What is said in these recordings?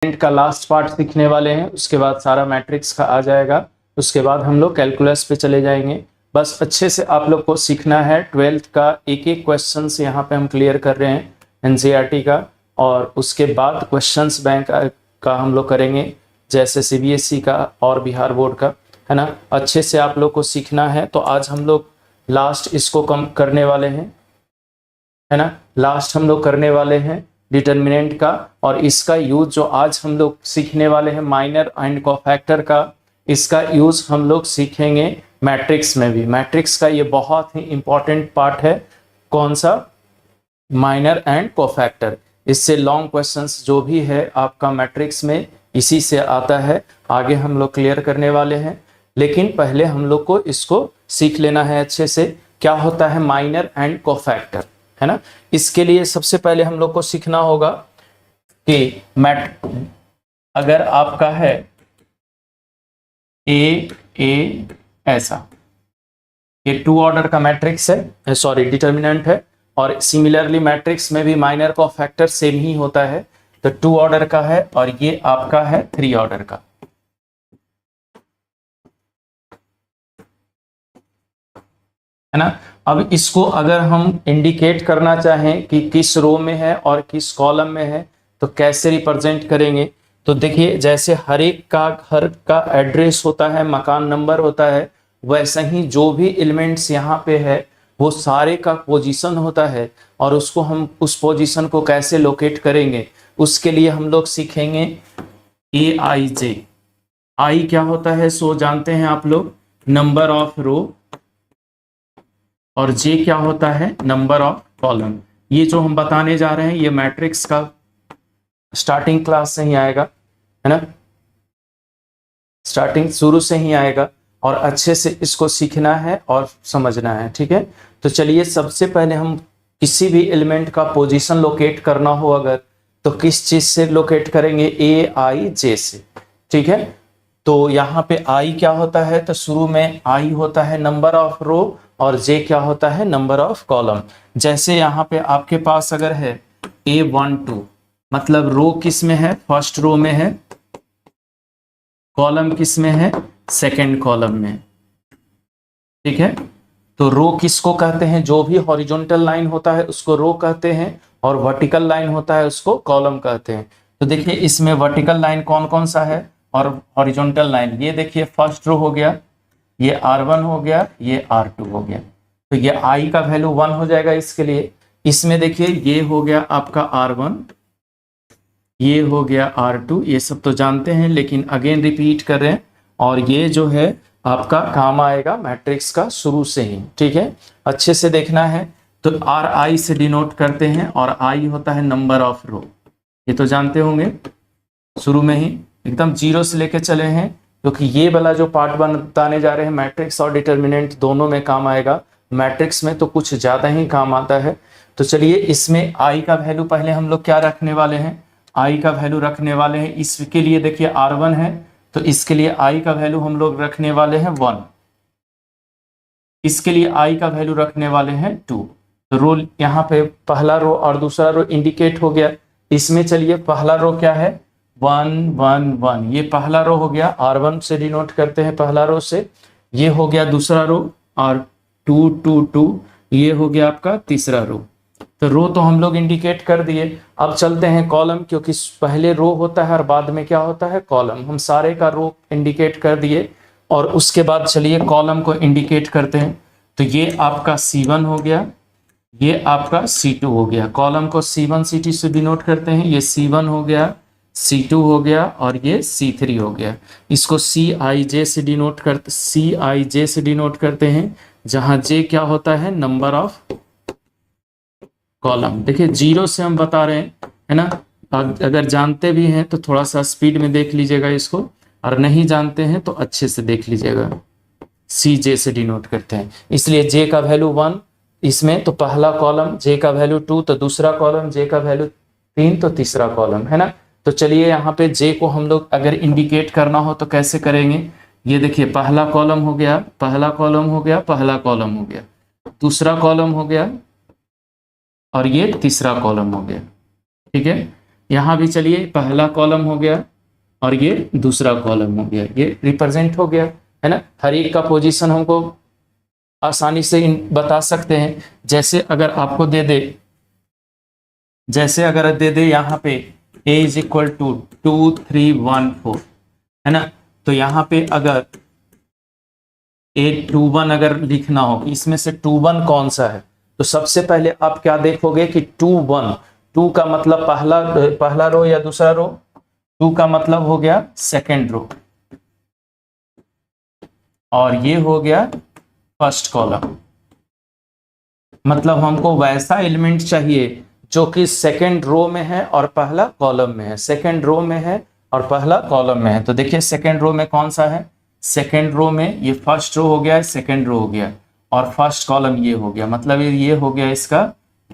का last part सीखने वाले हैं, उसके बाद सारा मैट्रिक्स का आ जाएगा, उसके बाद हम लोग कैलकुलस पे चले जाएंगे। बस अच्छे से आप लोग को सीखना है। 12th का एक एक क्वेश्चन यहाँ पे हम क्लियर कर रहे हैं एनसीईआरटी का, और उसके बाद क्वेश्चंस बैंक का हम लोग करेंगे, जैसे सीबीएसई का और बिहार बोर्ड का, है ना। अच्छे से आप लोग को सीखना है। तो आज हम लोग लास्ट इसको कम करने वाले हैं, है ना। लास्ट हम लोग करने वाले हैं डिटर्मिनेंट का, और इसका यूज जो आज हम लोग सीखने वाले हैं माइनर एंड कोफैक्टर का, इसका यूज हम लोग सीखेंगे मैट्रिक्स में भी। मैट्रिक्स का ये बहुत ही इंपॉर्टेंट पार्ट है। कौन सा? Minor and cofactor. इससे लॉन्ग क्वेश्चंस जो भी है आपका मैट्रिक्स में इसी से आता है। आगे हम लोग क्लियर करने वाले हैं, लेकिन पहले हम लोग को इसको सीख लेना है अच्छे से, क्या होता है माइनर एंड कोफैक्टर, है ना। इसके लिए सबसे पहले हम लोग को सीखना होगा कि अगर आपका है ए ऐसा, ये 2 ऑर्डर का मैट्रिक्स है, सॉरी डिटर्मिनेंट है, और सिमिलरली मैट्रिक्स में भी माइनर कोफैक्टर सेम ही होता है। तो 2 ऑर्डर का है और ये आपका है 3 ऑर्डर का, है ना। अब इसको अगर हम इंडिकेट करना चाहें कि किस रो में है और किस कॉलम में है, तो कैसे रिप्रेजेंट करेंगे? तो देखिए, जैसे हर का एड्रेस होता है, मकान नंबर होता है, वैसे ही जो भी एलिमेंट्स यहाँ पे है वो सारे का पोजीशन होता है, और उसको हम उस पोजीशन को कैसे लोकेट करेंगे, उसके लिए हम लोग सीखेंगे AIJ। आई क्या होता है सो जानते हैं आप लोग, नंबर ऑफ रो, और जे क्या होता है, नंबर ऑफ कॉलम। ये जो हम बताने जा रहे हैं ये मैट्रिक्स का स्टार्टिंग क्लास से ही आएगा, है ना, स्टार्टिंग शुरू से ही आएगा, और अच्छे से इसको सीखना है और समझना है, ठीक है। तो चलिए, सबसे पहले हम किसी भी एलिमेंट का पोजीशन लोकेट करना हो अगर, तो किस चीज से लोकेट करेंगे? AIJ से, ठीक है। तो यहाँ पे आई क्या होता है, तो शुरू में आई होता है नंबर ऑफ रो, और जे क्या होता है, नंबर ऑफ कॉलम। जैसे यहाँ पे आपके पास अगर है A12, मतलब रो किस में है, फर्स्ट रो में है, कॉलम किस में है, सेकंड कॉलम में, ठीक है। तो रो किसको कहते हैं? जो भी हॉरिजॉन्टल लाइन होता है उसको रो कहते हैं, और वर्टिकल लाइन होता है उसको कॉलम कहते हैं। तो देखिए, इसमें वर्टिकल लाइन कौन कौन सा है और हॉरिजॉन्टल लाइन, ये देखिए, फर्स्ट रो हो गया, ये R1 हो गया, ये R2 हो गया। तो ये आई का वैल्यू 1 हो जाएगा इसके लिए। इसमें देखिए, ये हो गया आपका R1, ये हो गया R2, ये सब तो जानते हैं, लेकिन अगेन रिपीट कर रहे हैं। और ये जो है आपका काम आएगा मैट्रिक्स का शुरू से ही, ठीक है। अच्छे से देखना है। तो RI से डिनोट करते हैं, और I होता है नंबर ऑफ रो, ये तो जानते होंगे, शुरू में ही एकदम 0 से लेके चले हैं, क्योंकि ये वाला जो पार्ट बताने जा रहे हैं मैट्रिक्स और डिटर्मिनेंट दोनों में काम आएगा। मैट्रिक्स में तो कुछ ज़्यादा ही काम आता है। तो चलिए, इसमें I का वैल्यू पहले हम लोग क्या रखने वाले हैं, I का वैल्यू रखने वाले हैं। इसके लिए देखिए R1 है, तो इसके लिए I का वैल्यू हम लोग रखने वाले हैं 1, इसके लिए I का वैल्यू रखने वाले हैं 2। तो रो यहाँ पे पहला रो और दूसरा रो इंडिकेट हो गया। इसमें चलिए, पहला रो क्या है, 1 1 1, ये पहला रो हो गया, R1 से डिनोट करते हैं पहला रो से। ये हो गया दूसरा रो, और 2 2 2, ये हो गया आपका तीसरा रो। तो रो तो हम लोग इंडिकेट कर दिए। अब चलते हैं कॉलम, क्योंकि पहले रो होता है और बाद में क्या होता है, कॉलम। हम सारे का रो इंडिकेट कर दिए, और उसके बाद चलिए कॉलम को इंडिकेट करते हैं। तो ये आपका C1 हो गया, ये आपका C2 हो गया। कॉलम को C1 C2 से डिनोट करते हैं, ये C1 हो गया, C2 हो गया, और ये C3 हो गया। इसको CIJ से डिनोट करते हैं, जहां J क्या होता है, नंबर ऑफ कॉलम। देखिए, 0 से हम बता रहे हैं, है ना। अगर जानते भी हैं तो थोड़ा सा स्पीड में देख लीजिएगा इसको, और नहीं जानते हैं तो अच्छे से देख लीजिएगा। CJ से डिनोट करते हैं, इसलिए J का वैल्यू 1 इसमें, तो पहला कॉलम, J का वैल्यू 2 तो दूसरा कॉलम, J का वैल्यू 3 तो तीसरा कॉलम, है ना। तो चलिए, यहाँ पे J को हम लोग अगर इंडिकेट करना हो तो कैसे करेंगे? ये देखिए, पहला कॉलम हो गया, पहला कॉलम हो गया, पहला कॉलम हो गया, दूसरा कॉलम हो गया, और ये तीसरा कॉलम हो गया, ठीक है। यहाँ भी चलिए पहला कॉलम हो गया और ये दूसरा कॉलम हो गया, ये रिप्रेजेंट हो गया, है ना। हर एक का पोजीशन हमको आसानी से बता सकते हैं। जैसे अगर आपको दे दे, जैसे अगर दे दे यहाँ पे a इज इक्वल टू 2 3 1 4, है ना। तो यहाँ पे अगर A21 अगर लिखना हो, इसमें से 21 कौन सा है, तो सबसे पहले आप क्या देखोगे कि 21, 2 का मतलब पहला रो या दूसरा रो, 2 का मतलब हो गया सेकेंड रो, और ये हो गया फर्स्ट कॉलम। मतलब हमको वैसा एलिमेंट चाहिए जो कि सेकेंड रो में है और पहला कॉलम में है, सेकेंड रो में है और पहला कॉलम में है। तो देखिए सेकेंड रो में कौन सा है, सेकेंड रो में ये फर्स्ट रो हो गया, सेकेंड रो हो गया, और फर्स्ट कॉलम ये हो गया, मतलब ये हो गया इसका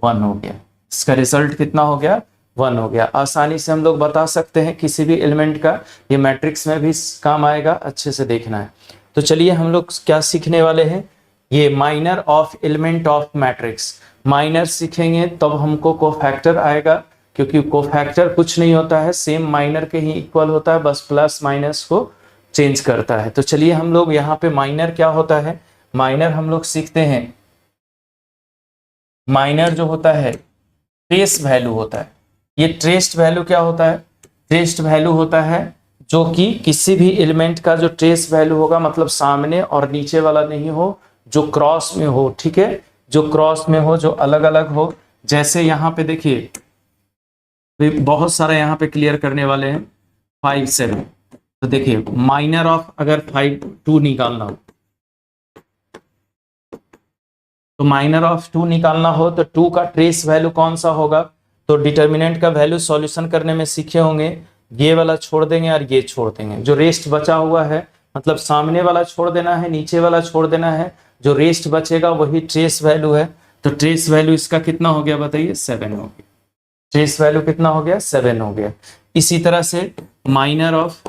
1 हो गया। इसका रिजल्ट कितना हो गया, 1 हो गया। आसानी से हम लोग बता सकते हैं किसी भी एलिमेंट का, ये मैट्रिक्स में भी काम आएगा, अच्छे से देखना है। तो चलिए हम लोग क्या सीखने वाले हैं, ये minor of element of matrix. Minor सीखेंगे तब हमको कोफैक्टर आएगा, क्योंकि कोफैक्टर कुछ नहीं होता है, सेम माइनर के ही इक्वल होता है, बस प्लस माइनस को चेंज करता है। तो चलिए हम लोग यहाँ पे माइनर क्या होता है, माइनर हम लोग सीखते हैं। माइनर जो होता है ट्रेस वैल्यू होता है। ये ट्रेस्ड वैल्यू क्या होता है, ट्रेस्ड वैल्यू होता है जो कि किसी भी एलिमेंट का जो ट्रेस वैल्यू होगा, मतलब सामने और नीचे वाला नहीं हो, जो क्रॉस में हो, ठीक है, जो क्रॉस में हो, जो अलग अलग हो। जैसे यहाँ पे देखिए बहुत सारा यहाँ पे क्लियर करने वाले हैं 5 7। तो देखिए माइनर ऑफ अगर 5 2 निकालना हो, तो माइनर ऑफ 2 निकालना हो तो 2 का ट्रेस वैल्यू कौन सा होगा, तो डिटर्मिनेंट का वैल्यू सॉल्यूशन करने में सीखे होंगे, ये वाला छोड़ देंगे और ये छोड़ देंगे, जो रेस्ट बचा हुआ है, मतलब सामने वाला छोड़ देना है, नीचे वाला छोड़ देना है, जो रेस्ट बचेगा वही ट्रेस वैल्यू है। तो ट्रेस वैल्यू इसका कितना हो गया बताइए, 7 हो गया। ट्रेस वैल्यू कितना हो गया, 7 हो गया। इसी तरह से माइनर ऑफ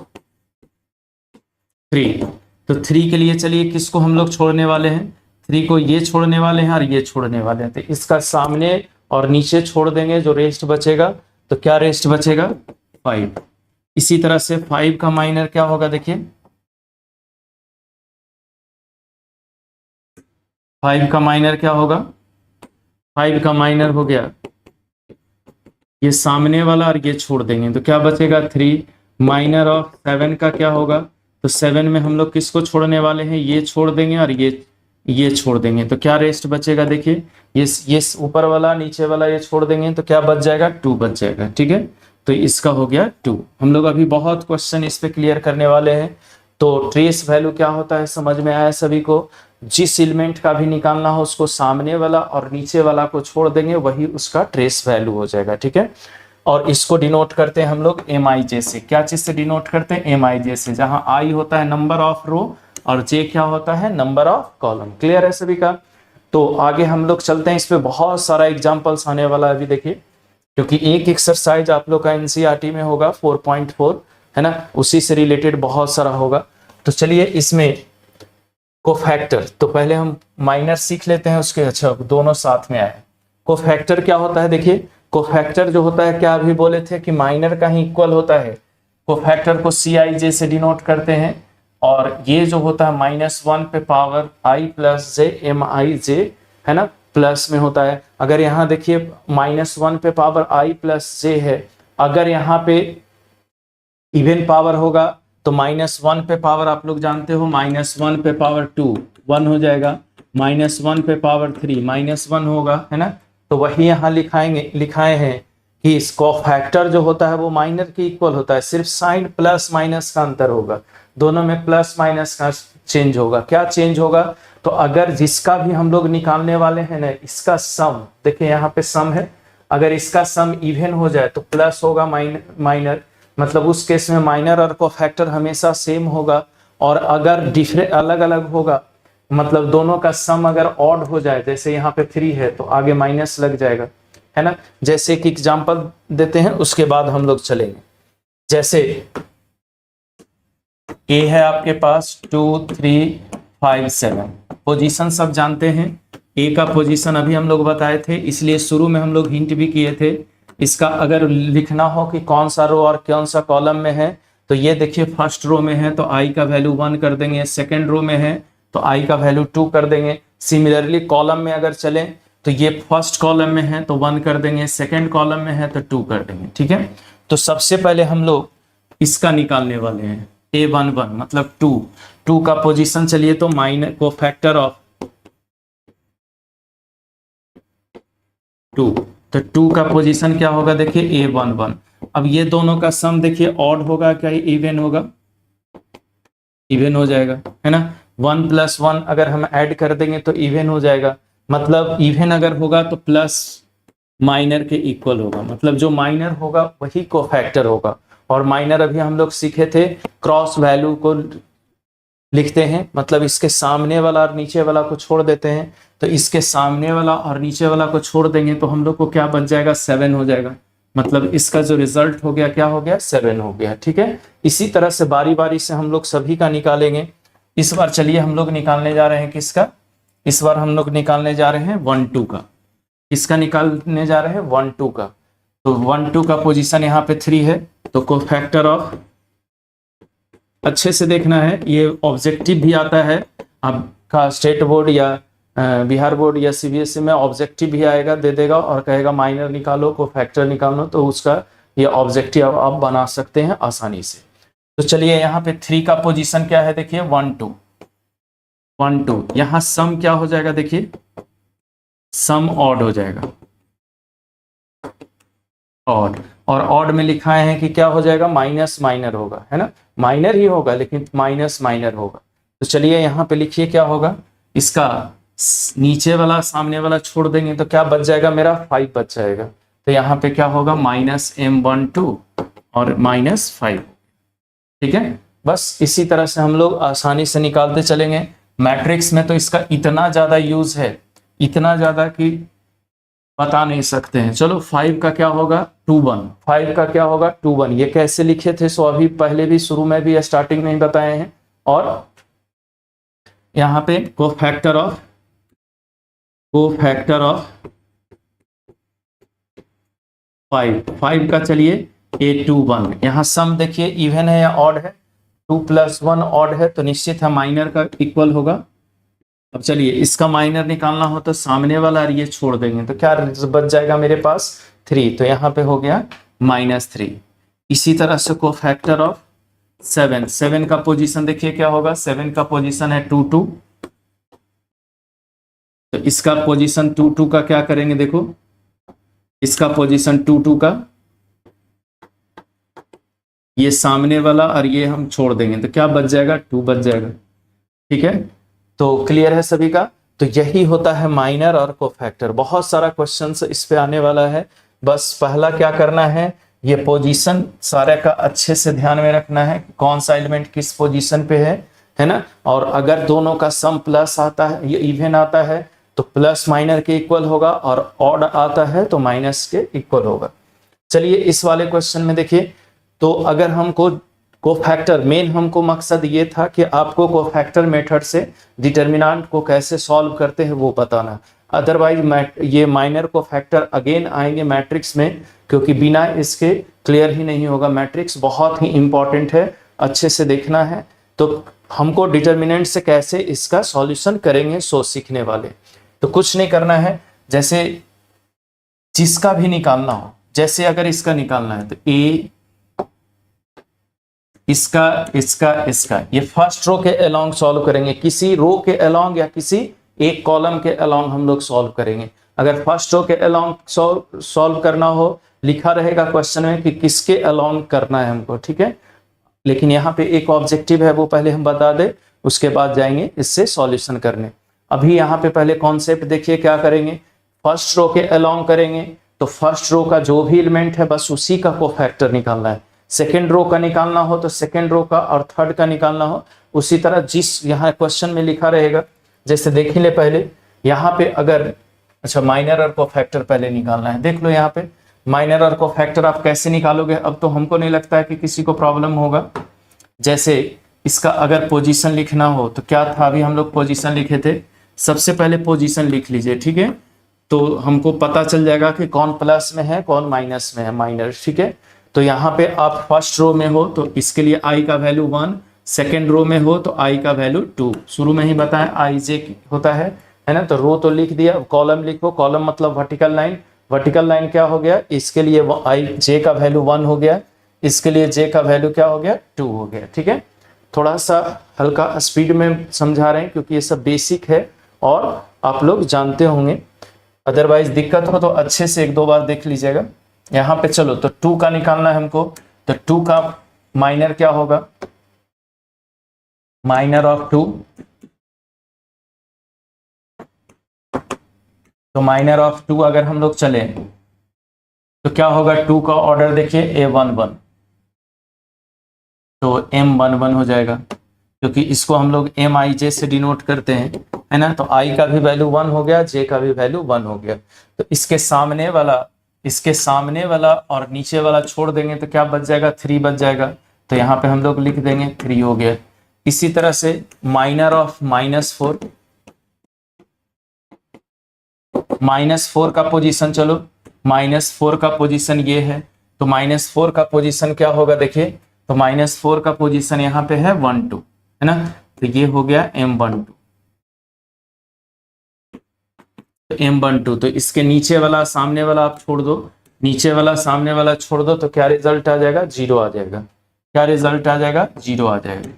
3, तो 3 के लिए चलिए किसको हम लोग छोड़ने वाले हैं, 3 को ये छोड़ने वाले हैं और ये छोड़ने वाले हैं, तो इसका सामने और नीचे छोड़ देंगे, जो रेस्ट बचेगा, तो क्या रेस्ट बचेगा 5। इसी तरह से 5 का माइनर क्या होगा, देखिए 5 का माइनर क्या होगा, 5 का माइनर हो गया ये सामने वाला और ये छोड़ देंगे, तो क्या बचेगा 3। माइनर ऑफ 7 का क्या होगा, तो 7 में हम लोग किसको छोड़ने वाले हैं, ये छोड़ देंगे और ये छोड़ देंगे, तो क्या रेस्ट बचेगा, देखिए ये ऊपर वाला नीचे वाला ये छोड़ देंगे, तो क्या बच जाएगा 2 बच जाएगा, ठीक है। तो इसका हो गया 2। हम लोग अभी बहुत क्वेश्चन इस पे क्लियर करने वाले हैं। तो ट्रेस वैल्यू क्या होता है समझ में आया सभी को, जिस एलिमेंट का भी निकालना हो उसको सामने वाला और नीचे वाला को छोड़ देंगे, वही उसका ट्रेस वैल्यू हो जाएगा, ठीक है। और इसको डिनोट करते हैं हम लोग MIJ से। क्या चीज से डिनोट करते हैं, MIJ से, जहां I होता है नंबर ऑफ रो और J क्या होता है, नंबर ऑफ कॉलम। क्लियर है सभी का। तो आगे हम लोग चलते हैं, इस पे बहुत सारा एग्जाम्पल्स आने वाला है अभी देखिए, क्योंकि एक एक्सरसाइज आप लोग का NCERT में होगा 4.4, है ना, उसी से रिलेटेड बहुत सारा होगा। तो चलिए इसमें कोफैक्टर, तो पहले हम माइनर सीख लेते हैं उसके, अच्छा दोनों साथ में आए। कोफैक्टर क्या होता है, देखिए कोफैक्टर जो होता है, क्या अभी बोले थे कि माइनर का ही इक्वल होता है। कोफैक्टर को CIJ से डिनोट करते हैं, और ये जो होता है -1 पे power I plus J MIJ, है ना, प्लस में होता है। अगर यहाँ देखिए -1 पे पावर I प्लस J है, अगर यहाँ पे इवन पावर होगा तो -1 पे पावर आप लोग जानते हो, -1 पे पावर 2 1 हो जाएगा, -1 पे पावर 3 -1 होगा, है ना। तो वही यहाँ लिखाए हैं कि इस कोफैक्टर जो होता है वो माइनर के इक्वल होता है, सिर्फ साइन प्लस माइनस का अंतर होगा, दोनों में प्लस माइनस का चेंज होगा। क्या चेंज होगा, तो अगर जिसका भी हम लोग निकालने वाले हैं ना, इसका सम, देखिए यहाँ पे सम है, अगर इसका सम इवन हो जाए तो प्लस होगा माइनर, मतलब उस केस में माइनर और कोफैक्टर हमेशा सेम होगा। और अगर डिफरेंट अलग अलग होगा, मतलब दोनों का सम अगर ऑड हो जाए, जैसे यहाँ पे 3 है तो आगे माइनस लग जाएगा, है ना। जैसे कि एग्जांपल देते हैं उसके बाद हम लोग चलेंगे। जैसे ए है आपके पास 2 3 5 7, पोजीशन सब जानते हैं। ए का पोजीशन अभी हम लोग बताए थे, इसलिए शुरू में हम लोग हिंट भी किए थे इसका अगर लिखना हो कि कौन सा रो और कौन सा कॉलम में है, तो ये देखिए फर्स्ट रो में है तो आई का वैल्यू 1 कर देंगे, सेकेंड रो में है तो आई का वैल्यू 2 कर देंगे। सिमिलरली कॉलम में अगर चले तो ये फर्स्ट कॉलम में है तो 1 कर देंगे, सेकेंड कॉलम में है तो 2 कर देंगे। ठीक है, तो सबसे पहले हम लोग इसका निकालने वाले हैं A11 मतलब 2 का पोजीशन चलिए तो माइनस को फैक्टर ऑफ 2, तो 2 का पोजीशन क्या होगा देखिए A11। अब ये दोनों का सम देखिए ऑड होगा क्या इवन होगा, इवन हो जाएगा है ना। 1 + 1 अगर हम ऐड कर देंगे तो इवन हो जाएगा, मतलब इवन अगर होगा तो प्लस माइनर के इक्वल होगा, मतलब जो माइनर होगा वही कोफैक्टर होगा। और माइनर अभी हम लोग सीखे थे क्रॉस वैल्यू को लिखते हैं, मतलब इसके सामने वाला और नीचे वाला को छोड़ देते हैं, तो इसके सामने वाला और नीचे वाला को छोड़ देंगे तो हम लोग को क्या बच जाएगा 7 हो जाएगा, मतलब इसका जो रिजल्ट हो गया क्या हो गया 7 हो गया। ठीक है, इसी तरह से बारी बारी से हम लोग सभी का निकालेंगे। इस बार चलिए हम लोग निकालने जा रहे हैं किसका, इस बार हम लोग निकालने जा रहे हैं 1 2 का। किसका निकालने जा रहे हैं 1 2 का, तो 1 2 का पोजीशन यहाँ पे 3 है तो कोफैक्टर ऑफ, अच्छे से देखना है ये ऑब्जेक्टिव भी आता है आपका स्टेट बोर्ड या बिहार बोर्ड या सीबीएसई में ऑब्जेक्टिव भी आएगा, दे देगा और कहेगा माइनर निकालो कोफैक्टर निकालो, तो उसका ये ऑब्जेक्टिव आप बना सकते हैं आसानी से। तो चलिए यहाँ पे 3 का पोजीशन क्या है देखिए 1 2 1 2, यहाँ सम क्या हो जाएगा देखिए सम ऑड हो जाएगा, ऑड, और ऑड में लिखा है कि क्या हो जाएगा माइनस माइनर होगा, है ना, माइनर ही होगा लेकिन माइनस माइनर होगा। तो चलिए यहाँ पे लिखिए क्या होगा, इसका नीचे वाला सामने वाला छोड़ देंगे तो क्या बच जाएगा मेरा 5 बच जाएगा, तो यहाँ पे क्या होगा -M12 और -5। ठीक है, बस इसी तरह से हम लोग आसानी से निकालते चलेंगे। मैट्रिक्स में तो इसका इतना ज्यादा यूज है, इतना ज्यादा कि बता नहीं सकते हैं। चलो 5 का क्या होगा 2 1, 5 का क्या होगा 2 1, ये कैसे लिखे थे सो अभी पहले भी शुरू में भी स्टार्टिंग में ही बताए हैं। और यहाँ पे कोफैक्टर ऑफ 5 का चलिए A21, यहाँ सम देखिए इवन है या ऑड है, 2 + 1 ऑड है तो निश्चित है माइनर का इक्वल होगा। अब चलिए इसका माइनर निकालना हो तो सामने वाला और ये छोड़ देंगे तो क्या बच जाएगा मेरे पास 3, तो यहाँ पे हो गया -3। इसी तरह से कोफैक्टर ऑफ 7 का पोजीशन देखिए क्या होगा, 7 का पोजीशन है 2 2, तो इसका पोजीशन 2 2 का क्या करेंगे देखो, इसका पोजीशन 2 2 का ये सामने वाला और ये हम छोड़ देंगे तो क्या बच जाएगा 2 बच जाएगा। ठीक है, तो क्लियर है सभी का। तो यही होता है माइनर और कोफैक्टर। बहुत सारा क्वेश्चंस इस पे आने वाला है, बस पहला क्या करना है ये पोजीशन सारे का अच्छे से ध्यान में रखना है, कौन सा एलिमेंट किस पोजीशन पे है ना। और अगर दोनों का सम प्लस आता है, ये इवन आता है तो प्लस माइनर के इक्वल होगा, और ऑड आता है तो माइनस के इक्वल होगा। चलिए इस वाले क्वेश्चन में देखिए, तो अगर हमको कोफैक्टर, मेन हमको मकसद ये था कि आपको कोफैक्टर मेथड से डिटर्मिनेंट को कैसे सॉल्व करते हैं वो बताना, अदरवाइज ये माइनर कोफैक्टर अगेन आएंगे मैट्रिक्स में, क्योंकि बिना इसके क्लियर ही नहीं होगा। मैट्रिक्स बहुत ही इंपॉर्टेंट है, अच्छे से देखना है। तो हमको डिटर्मिनेंट से कैसे इसका सॉल्यूशन करेंगे सो सीखने वाले। तो कुछ नहीं करना है, जैसे जिसका भी निकालना हो, जैसे अगर इसका निकालना है तो ए इसका ये फर्स्ट रो के अलोंग सॉल्व करेंगे, किसी रो के अलोंग या किसी एक कॉलम के अलोंग हम लोग सॉल्व करेंगे। अगर फर्स्ट रो के अलोंग सॉल्व करना हो, लिखा रहेगा क्वेश्चन में कि किसके अलोंग करना है हमको, ठीक है। लेकिन यहाँ पे एक ऑब्जेक्टिव है वो पहले हम बता दें, उसके बाद जाएंगे इससे सॉल्यूशन करने। अभी यहाँ पे पहले कॉन्सेप्ट देखिए क्या करेंगे, फर्स्ट रो के अलोंग करेंगे तो फर्स्ट रो का जो भी एलिमेंट है बस उसी का कोफैक्टर निकालना है। सेकेंड रो का निकालना हो तो सेकेंड रो का, और थर्ड का निकालना हो उसी तरह जिस यहाँ क्वेश्चन में लिखा रहेगा। जैसे देख ले पहले यहाँ पे अगर, अच्छा माइनर और कोफैक्टर पहले निकालना है, देख लो यहाँ पे माइनर और कोफैक्टर आप कैसे निकालोगे। अब तो हमको नहीं लगता है कि किसी को प्रॉब्लम होगा। जैसे इसका अगर पोजीशन लिखना हो तो क्या था, अभी हम लोग पोजीशन लिखे थे, सबसे पहले पोजीशन लिख लीजिए, ठीक है। तो हमको पता चल जाएगा कि कौन प्लस में है कौन माइनस में है, माइनर, ठीक है। तो यहाँ पे आप फर्स्ट रो में हो तो इसके लिए i का वैल्यू 1, सेकेंड रो में हो तो i का वैल्यू 2। शुरू में ही बताया i j होता है ना। तो रो तो लिख दिया, कॉलम लिखो, कॉलम मतलब वर्टिकल लाइन, वर्टिकल लाइन क्या हो गया, इसके लिए वो i j का वैल्यू 1 हो गया, इसके लिए j का वैल्यू क्या हो गया, 2 हो गया, ठीक है। थोड़ा सा हल्का स्पीड में समझा रहे हैं क्योंकि ये सब बेसिक है और आप लोग जानते होंगे, अदरवाइज दिक्कत हो तो अच्छे से 1-2 बार देख लीजिएगा। यहाँ पे चलो, तो 2 का निकालना है हमको, तो 2 का माइनर क्या होगा, माइनर ऑफ 2, तो माइनर ऑफ 2 अगर हम लोग चले तो क्या होगा, 2 का ऑर्डर देखिए a11, तो m11 हो जाएगा क्योंकि इसको हम लोग mij से डिनोट करते हैं, है ना। तो i का भी वैल्यू 1 हो गया, j का भी वैल्यू 1 हो गया। तो इसके सामने वाला और नीचे वाला छोड़ देंगे तो क्या बच जाएगा, 3 बच जाएगा। तो यहाँ पे हम लोग लिख देंगे 3 हो गया। इसी तरह से माइनर ऑफ -4, -4 का पोजीशन, चलो -4 का पोजीशन ये है, तो -4 का पोजीशन क्या होगा देखिए, तो -4 का पोजीशन यहाँ पे है 1 2, है ना। तो ये हो गया m12, तो m12, तो इसके नीचे वाला सामने वाला आप छोड़ दो, नीचे वाला सामने वाला छोड़ दो, तो क्या रिजल्ट आ जाएगा, 0 आ जाएगा। क्या रिजल्ट आ जाएगा, 0 आ जाएगा।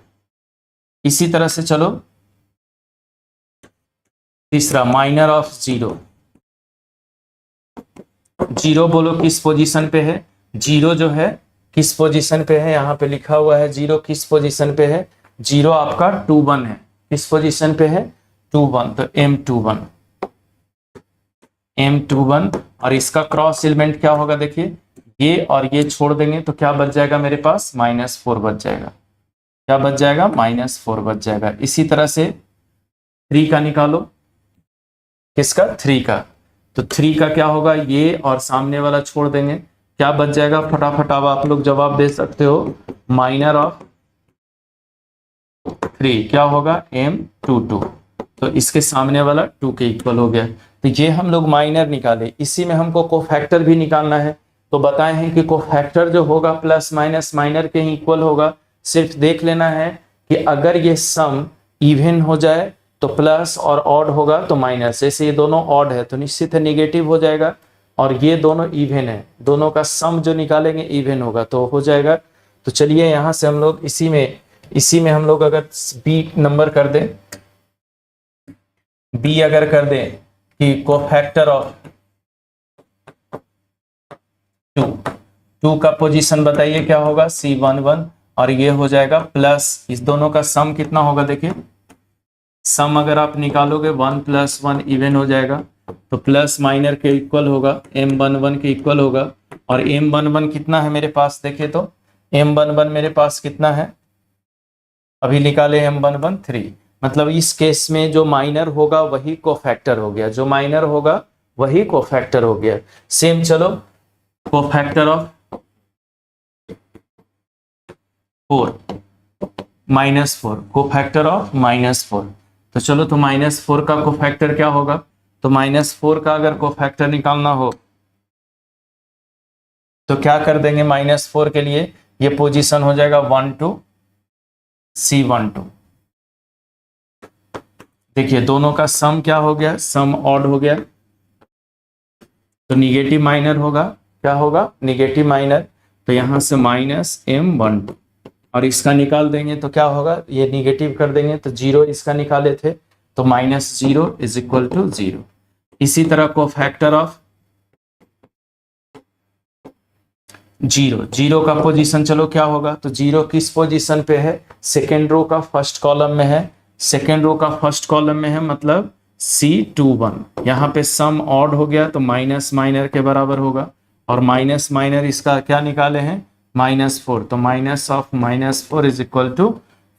इसी तरह से चलो तीसरा, माइनर ऑफ 0, 0 बोलो किस पोजीशन पे है, 0 जो है किस पोजीशन पे है, यहाँ पे लिखा हुआ है 0 किस पोजीशन पे है, 0 आपका 2 1 है, किस पोजीशन पे है, 2 1, तो m21, m21, और इसका क्रॉस एलिमेंट क्या होगा देखिए, ये और ये छोड़ देंगे तो क्या बच जाएगा मेरे पास, -4 बच जाएगा। क्या बच जाएगा, -4 बच जाएगा। इसी तरह से 3 का निकालो, किसका, 3 का, तो 3 का क्या होगा, ये और सामने वाला छोड़ देंगे, क्या बच जाएगा, फटाफट अब आप लोग जवाब दे सकते हो, माइनर ऑफ 3 क्या होगा, m22, तो इसके सामने वाला 2 के इक्वल हो गया। तो ये हम लोग माइनर निकाले। इसी में हमको कोफैक्टर भी निकालना है, तो बताए हैं कि कोफैक्टर जो होगा प्लस माइनस माइनर के ही इक्वल होगा। सिर्फ देख लेना है कि अगर ये सम इवन हो जाए तो प्लस और ऑड होगा तो माइनस, जैसे ये दोनों ऑड है तो निश्चित है निगेटिव हो जाएगा, और ये दोनों इवन है, दोनों का सम जो निकालेंगे इवन होगा तो हो जाएगा। तो चलिए यहाँ से हम लोग इसी में हम लोग अगर बी नंबर कर दें, बी अगर कर दें कि कोफैक्टर ऑफ 2 का पोजीशन बताइए क्या होगा, C11, और ये हो जाएगा प्लस, इस दोनों का सम कितना होगा देखिए, सम अगर आप निकालोगे 1 + 1 इवन हो जाएगा, तो प्लस माइनर के इक्वल होगा, m11 के इक्वल होगा। और m11 कितना है मेरे पास देखिए, तो m11 मेरे पास कितना है, अभी निकाले m11 3, मतलब इस केस में जो माइनर होगा वही कोफैक्टर हो गया, जो माइनर होगा वही कोफैक्टर हो गया। सेम चलो कोफैक्टर ऑफ 4, -4, कोफैक्टर ऑफ -4, तो चलो, तो -4 का कोफैक्टर क्या होगा, तो -4 का अगर कोफैक्टर निकालना हो तो क्या कर देंगे, -4 के लिए ये पोजीशन हो जाएगा 1 2 C12। देखिए दोनों का सम क्या हो गया, सम ऑड हो गया, तो निगेटिव माइनर होगा, क्या होगा, निगेटिव माइनर, तो यहां से -m12, और इसका निकाल देंगे तो क्या होगा, ये निगेटिव कर देंगे तो 0 इसका निकाले थे, तो -0 = 0। इसी तरह कोफैक्टर ऑफ 0 का पोजीशन चलो क्या होगा, तो 0 किस पोजीशन पे है, सेकेंड रो का फर्स्ट कॉलम में है, सेकेंड रो का फर्स्ट कॉलम में है, मतलब C21। यहाँ पे सम ऑड हो गया तो माइनस माइनर के बराबर होगा, और माइनस माइनर इसका क्या निकाले हैं, -4, तो -4 =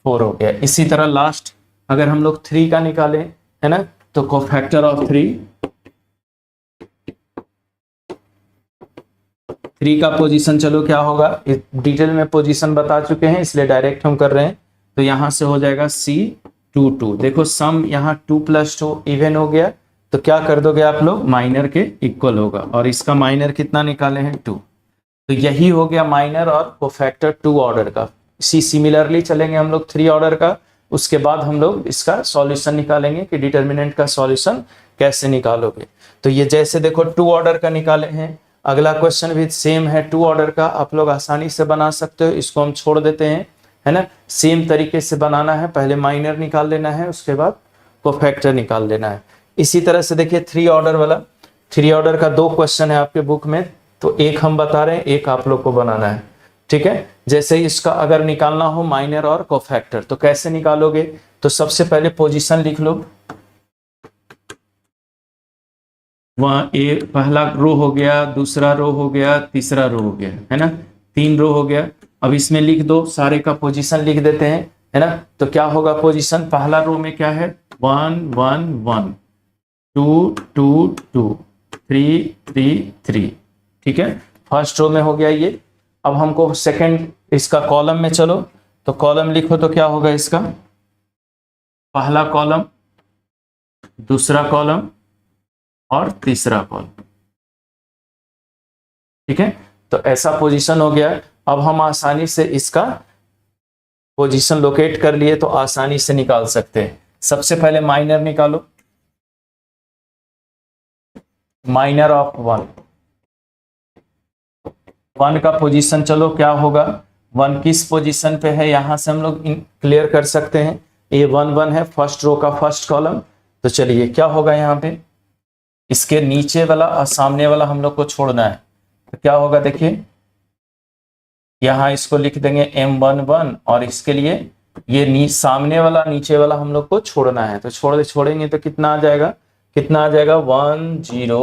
4 हो गया। इसी तरह लास्ट अगर हम लोग 3 का निकालें, है ना, तो कोफैक्टर ऑफ 3 का पोजीशन चलो क्या होगा, डिटेल में पोजीशन बता चुके हैं इसलिए डायरेक्ट हम कर रहे हैं, तो यहां से हो जाएगा C22। देखो सम यहाँ 2 + 2 इवन हो गया, तो क्या कर दोगे आप लोग, माइनर के इक्वल होगा, और इसका माइनर कितना निकाले हैं 2। तो यही हो गया माइनर और कोफैक्टर 2 ऑर्डर का। इसी सिमिलरली चलेंगे हम लोग 3 ऑर्डर का, उसके बाद हम लोग इसका सॉल्यूशन निकालेंगे कि डिटर्मिनेंट का सॉल्यूशन कैसे निकालोगे। तो ये जैसे देखो 2 ऑर्डर का निकाले हैं, अगला क्वेश्चन भी सेम है 2 ऑर्डर का, आप लोग आसानी से बना सकते हो। इसको हम छोड़ देते हैं, है ना। सेम तरीके से बनाना है, पहले माइनर निकाल लेना है, उसके बाद कोफैक्टर निकाल लेना है। इसी तरह से देखिए 3 ऑर्डर वाला, 3 ऑर्डर का 2 क्वेश्चन है आपके बुक में, तो एक हम बता रहे हैं, एक आप लोग को बनाना है, ठीक है। जैसे ही इसका अगर निकालना हो माइनर और कोफैक्टर, तो कैसे निकालोगे, तो सबसे पहले पोजीशन लिख लो। वहां ए पहला रो हो गया, दूसरा रो हो गया, तीसरा रो हो गया, है ना, 3 रो हो गया। अब इसमें लिख दो, सारे का पोजीशन लिख देते हैं, है ना। तो क्या होगा पोजीशन, पहला रो में क्या है 1 1 1, 2 2 2, 3 3 3, ठीक है, फर्स्ट रो में हो गया ये। अब हमको सेकंड इसका कॉलम में चलो, तो कॉलम लिखो, तो क्या होगा इसका, पहला कॉलम, दूसरा कॉलम और तीसरा कॉलम, ठीक है। तो ऐसा पोजीशन हो गया। अब हम आसानी से इसका पोजीशन लोकेट कर लिए, तो आसानी से निकाल सकते हैं। सबसे पहले माइनर निकालो, माइनर ऑफ 1 का पोजीशन चलो क्या होगा, 1 किस पोजीशन पे है, यहां से हम लोग क्लियर कर सकते हैं। ये 1 1 है, फर्स्ट रो का फर्स्ट कॉलम। तो चलिए क्या होगा, यहाँ पे इसके नीचे वाला और सामने वाला हम लोग को छोड़ना है। तो क्या होगा देखिए, यहां इसको लिख देंगे M11, और इसके लिए ये सामने वाला नीचे वाला हम लोग को छोड़ना है। तो छोड़ेंगे तो कितना आ जाएगा, कितना आ जाएगा 1 0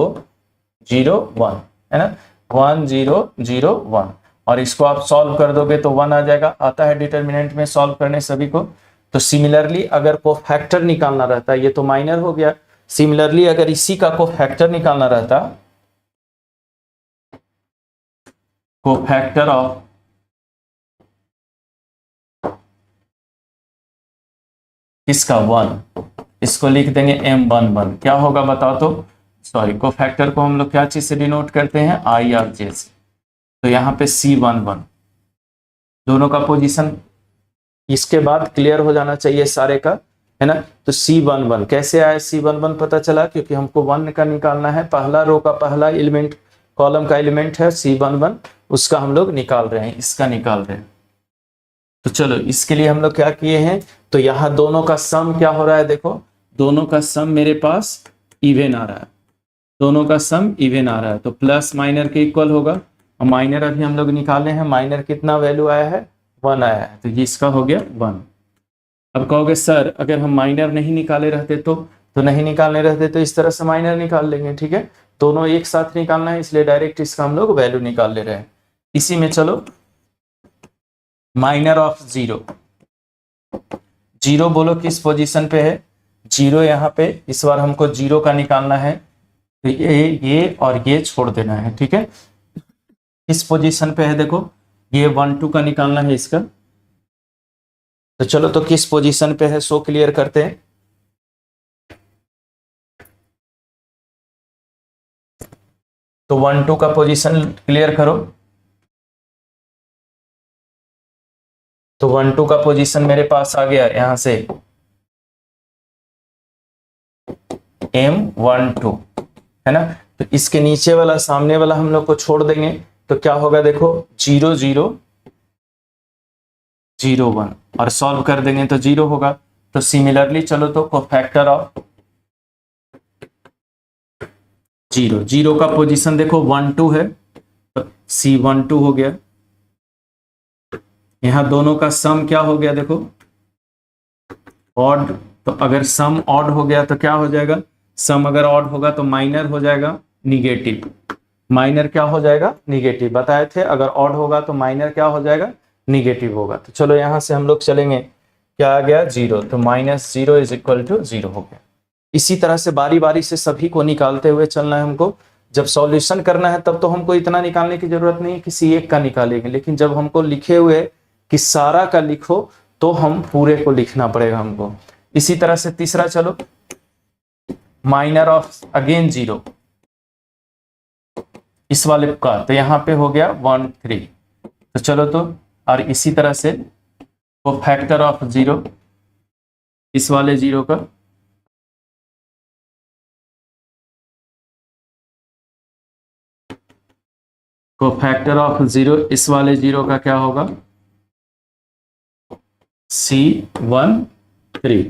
0 1, है ना, 1 0 0 1। और इसको आप सॉल्व कर दोगे तो 1 आ जाएगा, आता है डिटर्मिनेंट में सॉल्व करने सभी को। तो सिमिलरली अगर कोफैक्टर निकालना रहता, ये तो माइनर हो गया, सिमिलरली अगर इसी का कोफैक्टर निकालना रहता, कोफैक्टर ऑफ इसका 1, इसको लिख देंगे M11। क्या होगा बताओ तो, सॉरी, कोफैक्टर को हम लोग क्या चीज से डिनोट करते हैं, IRJ से। तो यहाँ पे C11, दोनों का पोजीशन इसके बाद क्लियर हो जाना चाहिए सारे का, है ना। तो C11 कैसे आया, C11 पता चला क्योंकि हमको 1 का निकालना है, पहला रो का पहला एलिमेंट, कॉलम का एलिमेंट है C11, उसका हम लोग निकाल रहे हैं, इसका निकाल रहे हैं। तो चलो इसके लिए हम लोग क्या किए हैं, तो यहाँ दोनों का सम क्या हो रहा है, देखो दोनों का सम मेरे पास इवन आ रहा है, दोनों का सम इवन आ रहा है। तो प्लस माइनर के इक्वल होगा, और माइनर अभी हम लोग निकाले हैं, माइनर कितना वैल्यू आया है 1 आया है, तो ये इसका हो गया 1। अब कहोगे सर अगर हम माइनर नहीं निकाले रहते तो नहीं निकालने रहते तो इस तरह से माइनर निकाल लेंगे, ठीक है। दोनों एक साथ निकालना है, इसलिए डायरेक्ट इसका हम लोग वैल्यू निकाल ले रहे हैं। इसी में चलो माइनर ऑफ 0, 0 बोलो किस पोजीशन पे है, 0 यहाँ पे, इस बार हमको 0 का निकालना है, तो ये और ये छोड़ देना है, ठीक है। किस पोजीशन पे है देखो, ये 1 2 का निकालना है इसका। तो चलो तो किस पोजीशन पे है सो क्लियर करते हैं। तो 1 2 का पोजीशन क्लियर करो। तो 1 2 का पोजीशन मेरे पास आ गया, यहां से M12, है ना। तो इसके नीचे वाला सामने वाला हम लोग को छोड़ देंगे, तो क्या होगा देखो 0 0 0 1, और सॉल्व कर देंगे तो 0 होगा। तो सिमिलरली चलो तो कोफैक्टर ऑफ 0, 0 का पोजीशन देखो 1 2 है, तो C12 हो गया। यहां दोनों का सम क्या हो गया देखो ऑड, तो अगर सम ऑड हो गया तो क्या हो जाएगा, सम अगर ऑड होगा तो माइनर हो जाएगा निगेटिव, माइनर क्या हो जाएगा निगेटिव, बताए थे अगर ऑड होगा तो माइनर क्या हो जाएगा निगेटिव होगा। तो चलो यहां से हम लोग चलेंगे, क्या आ गया 0, तो -0 इज इक्वल टू 0 हो गया। इसी तरह से बारी बारी से सभी को निकालते हुए चलना है हमको। जब सॉल्यूशन करना है तब तो हमको इतना निकालने की जरूरत नहीं, किसी एक का निकालेंगे, लेकिन जब हमको लिखे हुए कि सारा का लिखो तो हम पूरे को लिखना पड़ेगा हमको। इसी तरह से तीसरा चलो माइनर ऑफ अगेन 0 इस वाले का, तो यहां पे हो गया 1 3। तो चलो तो, और इसी तरह से वो फैक्टर ऑफ 0 इस वाले 0 का, को फैक्टर ऑफ 0 इस वाले 0 का क्या होगा, C1 3।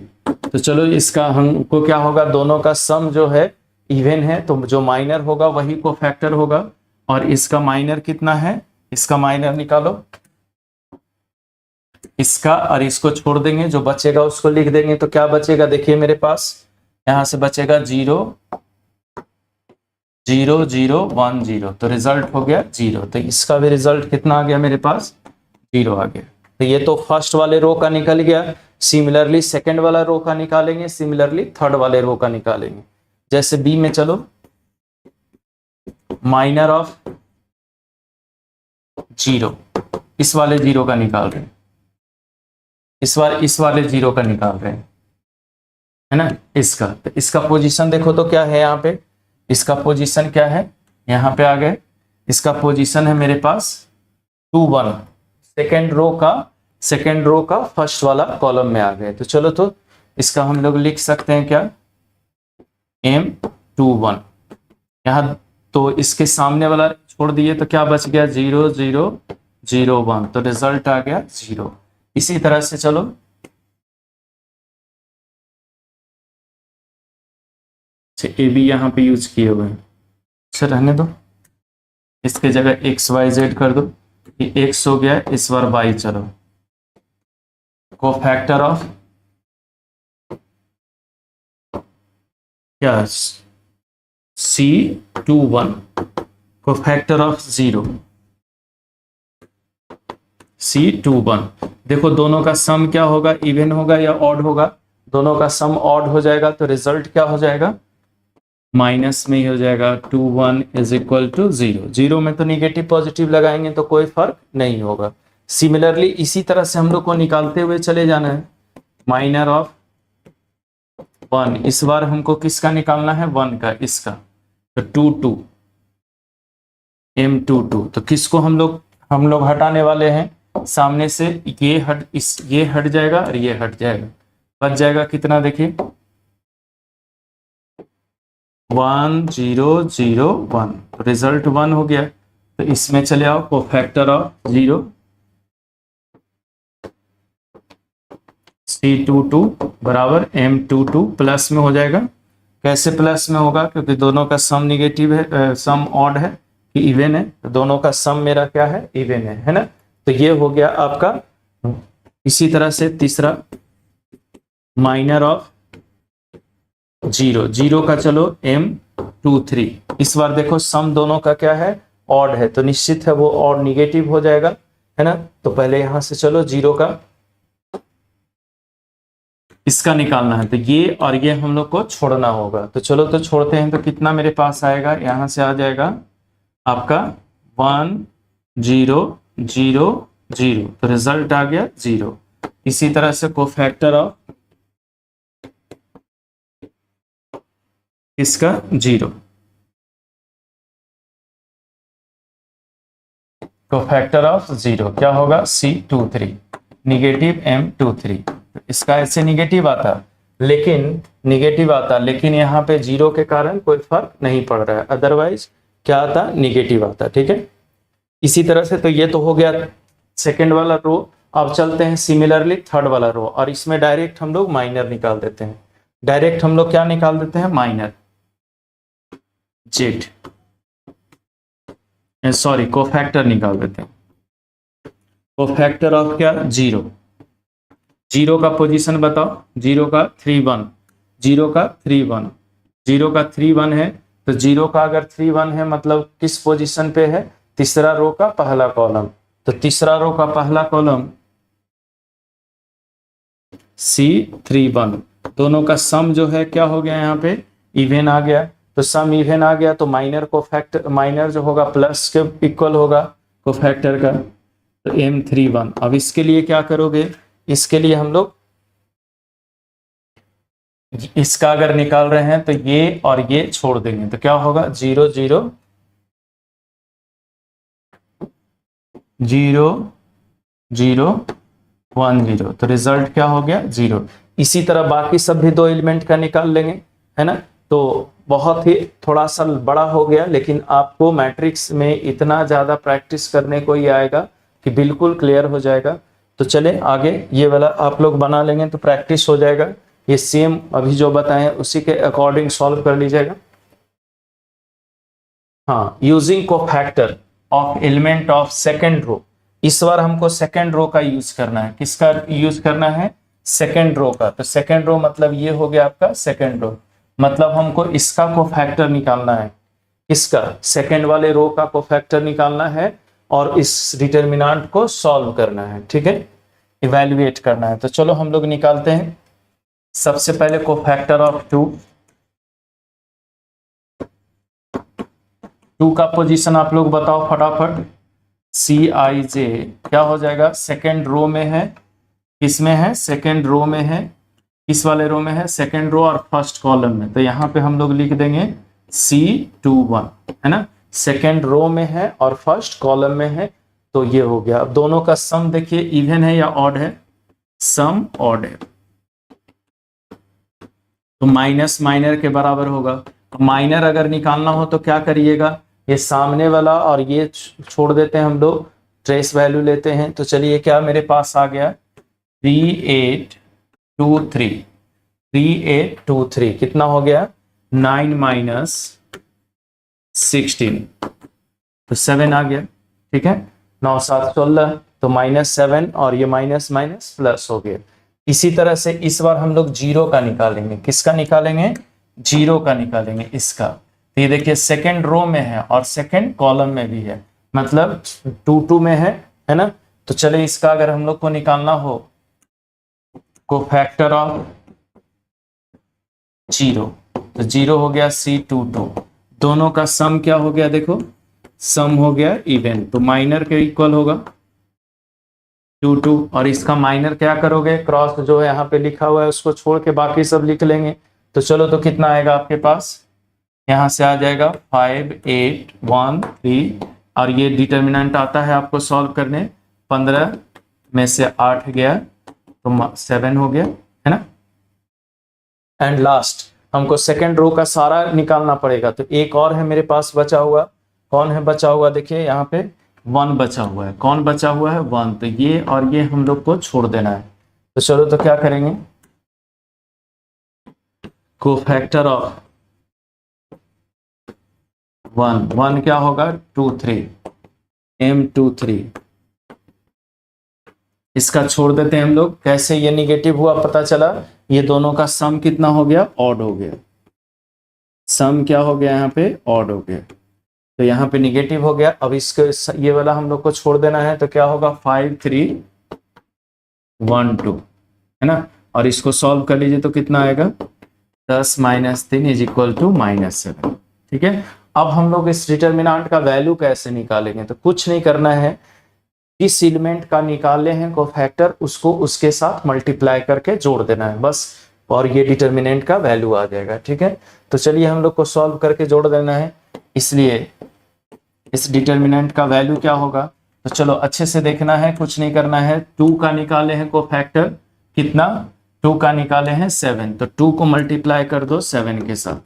तो चलो इसका हमको क्या होगा, दोनों का सम जो है इवन है, तो जो माइनर होगा वही को फैक्टर होगा। और इसका माइनर कितना है, इसका माइनर निकालो, इसका और इसको छोड़ देंगे, जो बचेगा उसको लिख देंगे। तो क्या बचेगा, देखिए मेरे पास यहां से बचेगा 0 0 0 1 0, तो रिजल्ट हो गया 0। तो इसका भी रिजल्ट कितना आ गया मेरे पास, 0 आ गया। तो ये तो फर्स्ट वाले रो का निकल गया। सिमिलरली सेकंड वाला रो का निकालेंगे, सिमिलरली थर्ड वाले रो का निकालेंगे। जैसे बी में चलो, माइनर ऑफ 0 इस वाले 0 का निकाल रहे हैं, इस वाले 0 का निकाल रहे हैं, है ना, इसका। तो इसका पोजीशन देखो तो क्या है यहाँ पे, इसका पोजीशन क्या है, यहाँ पे आ गए। इसका पोजीशन है मेरे पास 2 1, सेकेंड रो का फर्स्ट वाला कॉलम में आ गए। तो चलो तो इसका हम लोग लिख सकते हैं क्या, M21 यहाँ, तो इसके सामने वाला छोड़ दिए तो क्या बच गया, 0 0 0 1, तो रिजल्ट आ गया 0। इसी तरह से चलो ए बी यहाँ पे यूज किए हुए हैं, अच्छा रहने दो, इसके जगह एक्स वाई जेड कर दो, ये एक्स हो गया, इस बार वाई। चलो को फैक्टर ऑफ क्या, C21 को फैक्टर ऑफ 0 C21। देखो दोनों का सम क्या होगा, इवन होगा या ऑड होगा, दोनों का सम ऑड हो जाएगा, तो रिजल्ट क्या हो जाएगा, माइनस में ही हो जाएगा। 2 1 इज इक्वल टू 0। 0 में तो निगेटिव पॉजिटिव लगाएंगे तो कोई फर्क नहीं होगा। सिमिलरली इसी तरह से हम लोग को निकालते हुए चले जाना है, माइनर ऑफ 1, इस बार हमको किसका निकालना है, 1 का, इसका। तो 2 2 M22, तो किसको हम लोग हटाने वाले हैं, सामने से ये हट जाएगा और ये हट जाएगा, बच जाएगा कितना, देखिए 1 0 0 1, तो रिजल्ट 1 हो गया। तो इसमें चले आओ, को फैक्टर ऑफ 0 C22 बराबर M22 प्लस में हो जाएगा। कैसे प्लस में होगा, क्योंकि दोनों का सम निगेटिव है, सम ऑड है कि इवन है, तो दोनों का सम मेरा क्या है, इवन है ना। तो ये हो गया आपका। इसी तरह से तीसरा, माइनर ऑफ 0 का चलो M23, इस बार देखो सम दोनों का क्या है, ऑड है, तो निश्चित है वो ऑड निगेटिव हो जाएगा, है ना। तो पहले यहां से चलो 0 का इसका निकालना है, तो ये और ये हम लोग को छोड़ना होगा। तो चलो तो छोड़ते हैं, तो कितना मेरे पास आएगा, यहां से आ जाएगा आपका 1 0 0 0, तो रिजल्ट आ गया 0। इसी तरह से को फैक्टर ऑफ इसका 0, को फैक्टर ऑफ 0 क्या होगा, C23 निगेटिव M23। इसका ऐसे निगेटिव आता, लेकिन यहाँ पे 0 के कारण कोई फर्क नहीं पड़ रहा है, अदरवाइज क्या आता, निगेटिव आता, ठीक है। इसी तरह से तो ये तो हो गया सेकंड वाला रो। अब चलते हैं सिमिलरली थर्ड वाला रो, और इसमें डायरेक्ट हम लोग माइनर निकाल देते हैं। डायरेक्ट हम लोग क्या निकाल देते हैं, माइनर जेड, सॉरी कोफैक्टर निकाल देते हैं। कोफैक्टर ऑफ क्या, 0 का पोजीशन बताओ, 0 का 3 1, 0 का 3 1, 0 का 3 1 है, तो 0 का अगर 3 1 है मतलब किस पोजीशन पे है, तीसरा रो का पहला कॉलम। तो तीसरा रो का पहला कॉलम C31, दोनों का सम जो है क्या हो गया, यहाँ पे इवन आ गया। तो सम इवन आ गया, तो माइनर को फैक्टर, माइनर जो होगा प्लस के इक्वल होगा को फैक्टर का, तो M31। अब इसके लिए क्या करोगे, इसके लिए हम लोग इसका अगर निकाल रहे हैं तो ये और ये छोड़ देंगे तो क्या होगा 0 0 0 0 1 0, तो रिजल्ट क्या हो गया 0। इसी तरह बाकी सब भी 2 एलिमेंट का निकाल लेंगे, है ना। तो बहुत ही थोड़ा सा बड़ा हो गया, लेकिन आपको मैट्रिक्स में इतना ज्यादा प्रैक्टिस करने को ही आएगा कि बिल्कुल क्लियर हो जाएगा। तो चले आगे, ये वाला आप लोग बना लेंगे तो प्रैक्टिस हो जाएगा। ये सेम अभी जो बताएं उसी के अकॉर्डिंग सॉल्व कर लीजिएगा। हाँ, using cofactor of element of second row. इस बार हमको सेकेंड रो का यूज करना है। किसका यूज करना है? सेकेंड रो का। तो सेकेंड रो मतलब ये हो गया आपका सेकेंड रो, मतलब हमको इसका कोफैक्टर निकालना है। इसका सेकेंड वाले रो का कोफैक्टर निकालना है और इस डिटर्मिनेंट को सॉल्व करना है, ठीक है, इवैल्यूएट करना है। तो चलो हम लोग निकालते हैं। सबसे पहले कोफैक्टर ऑफ 2 का पोजीशन आप लोग बताओ फटाफट। Cij क्या हो जाएगा? सेकेंड रो में है, किसमें है? सेकेंड रो में है। किस वाले रो में है? सेकेंड रो और फर्स्ट कॉलम में। तो यहाँ पे हम लोग लिख देंगे C21, है ना। सेकेंड रो में है और फर्स्ट कॉलम में है, तो ये हो गया। अब दोनों का सम देखिए इवन है या ऑड है? सम ऑड है, तो माइनस माइनर के बराबर होगा। माइनर अगर निकालना हो तो क्या करिएगा? ये सामने वाला और ये छोड़ देते हैं हम लोग, ट्रेस वैल्यू लेते हैं। तो चलिए क्या मेरे पास आ गया 3823 कितना हो गया? 9 माइनस 16, तो 7 आ गया, ठीक है। 9 7 16, तो -7 और ये माइनस माइनस प्लस हो गया। इसी तरह से इस बार हम लोग 0 का निकालेंगे। किसका निकालेंगे? 0 का निकालेंगे इसका। तो ये देखिए सेकेंड रो में है और सेकेंड कॉलम में भी है, मतलब 2 2 में है ना। तो चले इसका अगर हम लोग को निकालना हो कोफैक्टर ऑफ 0, तो 0 हो गया C22। दोनों का सम क्या हो गया? देखो सम हो गया इवन, तो माइनर के इक्वल होगा 2 2, और इसका माइनर क्या करोगे? क्रॉस जो है यहाँ पे लिखा हुआ है उसको छोड़ के बाकी सब लिख लेंगे। तो चलो, तो कितना आएगा आपके पास? यहाँ से आ जाएगा 5 8 1 3, और ये डिटर्मिनेंट आता है आपको सॉल्व करने। 15 में से 8 गया तो 7 हो गया, है ना। एंड लास्ट हमको सेकेंड रो का सारा निकालना पड़ेगा। तो एक और है मेरे पास बचा हुआ। कौन है बचा हुआ? देखिए यहाँ पे 1 बचा हुआ है। कौन बचा हुआ है? 1। तो ये और ये हम लोग को छोड़ देना है। तो चलो, तो क्या करेंगे? कोफैक्टर ऑफ 1 क्या होगा? 2 3 M23। इसका छोड़ देते हैं हम लोग। कैसे ये निगेटिव हुआ पता चला? ये दोनों का सम कितना हो गया? ऑड हो गया। सम क्या हो गया? यहाँ पे ऑड हो गया, तो यहाँ पे निगेटिव हो गया। अब इसके ये वाला हम लोग को छोड़ देना है, तो क्या होगा? 5 3 1 2, है ना। और इसको सॉल्व कर लीजिए तो कितना आएगा? 10 - 3 = -7, ठीक है। अब हम लोग इस डिटर्मिनेंट का वैल्यू कैसे निकालेंगे? तो कुछ नहीं करना है, जिस एलिमेंट का निकाले हैं कोफैक्टर उसको उसके साथ मल्टीप्लाई करके जोड़ देना है बस, और ये डिटर्मिनेंट का वैल्यू आ जाएगा, ठीक है। तो चलिए हम लोग को सॉल्व करके जोड़ देना है, इसलिए इस डिटर्मिनेंट का वैल्यू क्या होगा? तो चलो अच्छे से देखना है, कुछ नहीं करना है। 2 का निकाले हैं कोफैक्टर, कितना? 2 का निकाले हैं 7, तो 2 को मल्टीप्लाई कर दो 7 के साथ,